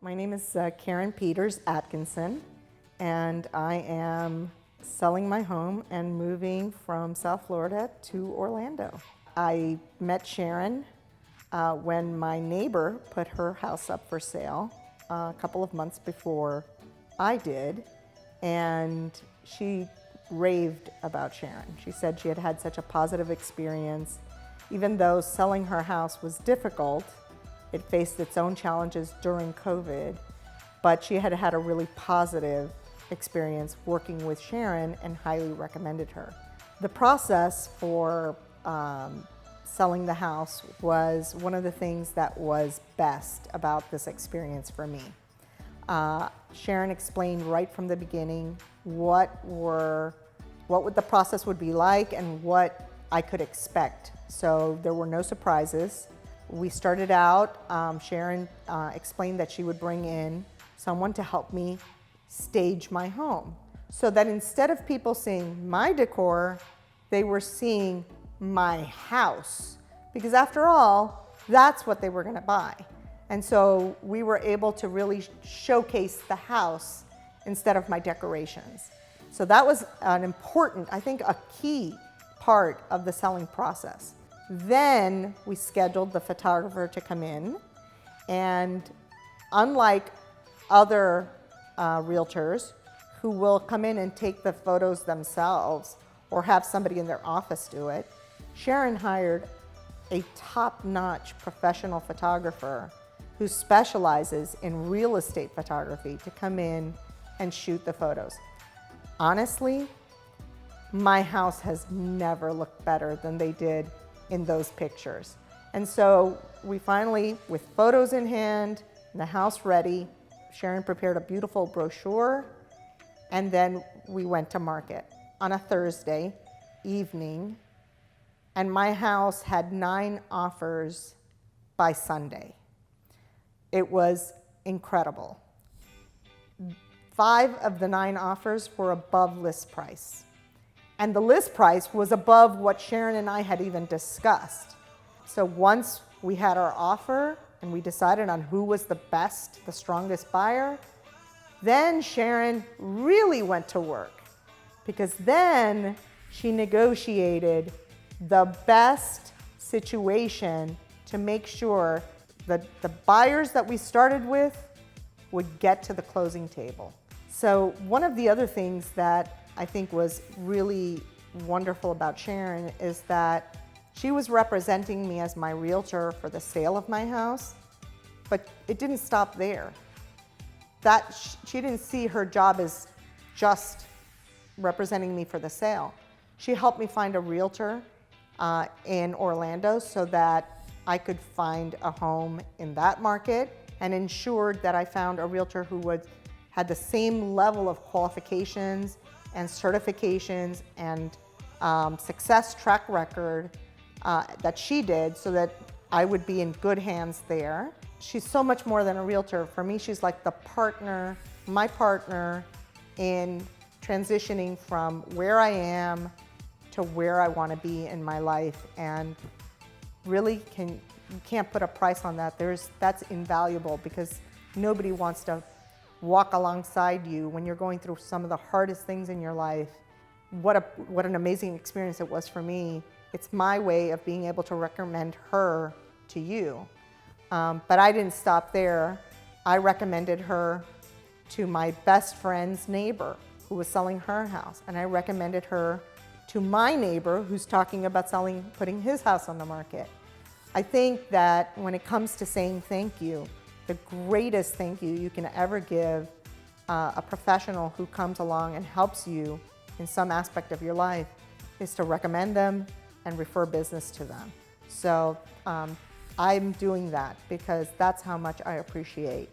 My name is Karen Peters Atkinson, and I am selling my home and moving from South Florida to Orlando. I met Sharon when my neighbor put her house up for sale a couple of months before I did, and she raved about Sharon. She said she had had such a positive experience. Even though selling her house was difficult, it faced its own challenges during COVID, but she had had a really positive experience working with Sharon and highly recommended her. The process for selling the house was one of the things that was best about this experience for me. Sharon explained right from the beginning what the process would be like and what I could expect. So there were no surprises. We started out, Sharon explained that she would bring in someone to help me stage my home, so that instead of people seeing my decor, they were seeing my house. Because after all, that's what they were gonna buy. And so we were able to really showcase the house instead of my decorations. So that was an important, I think a key part of the selling process. Then we scheduled the photographer to come in, and unlike other realtors who will come in and take the photos themselves or have somebody in their office do it, Sharon hired a top-notch professional photographer who specializes in real estate photography to come in and shoot the photos. Honestly, my house has never looked better than they did in those pictures. And so we finally, with photos in hand and the house ready, Sharon prepared a beautiful brochure, and then we went to market on a Thursday evening, and my house had 9 offers by Sunday. It was incredible. 5 of the 9 offers were above list price. And the list price was above what Sharon and I had even discussed. So once we had our offer and we decided on who was the best, the strongest buyer, then Sharon really went to work, because then she negotiated the best situation to make sure that the buyers that we started with would get to the closing table. So one of the other things that I think was really wonderful about Sharon is that she was representing me as my realtor for the sale of my house, but it didn't stop there. She didn't see her job as just representing me for the sale. She helped me find a realtor in Orlando so that I could find a home in that market, and ensured that I found a realtor who had the same level of qualifications and certifications and success track record that she did, so that I would be in good hands there. She's so much more than a realtor. For me, she's like the partner, my partner in transitioning from where I am to where I want to be in my life. And really you can't put a price on that. That's invaluable, because nobody wants to walk alongside you when you're going through some of the hardest things in your life. What an amazing experience it was for me. It's my way of being able to recommend her to you. But I didn't stop there. I recommended her to my best friend's neighbor who was selling her house, and I recommended her to my neighbor who's talking about putting his house on the market. I think that when it comes to saying thank you, the greatest thank you you can ever give a professional who comes along and helps you in some aspect of your life is to recommend them and refer business to them. So I'm doing that because that's how much I appreciate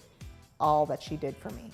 all that she did for me.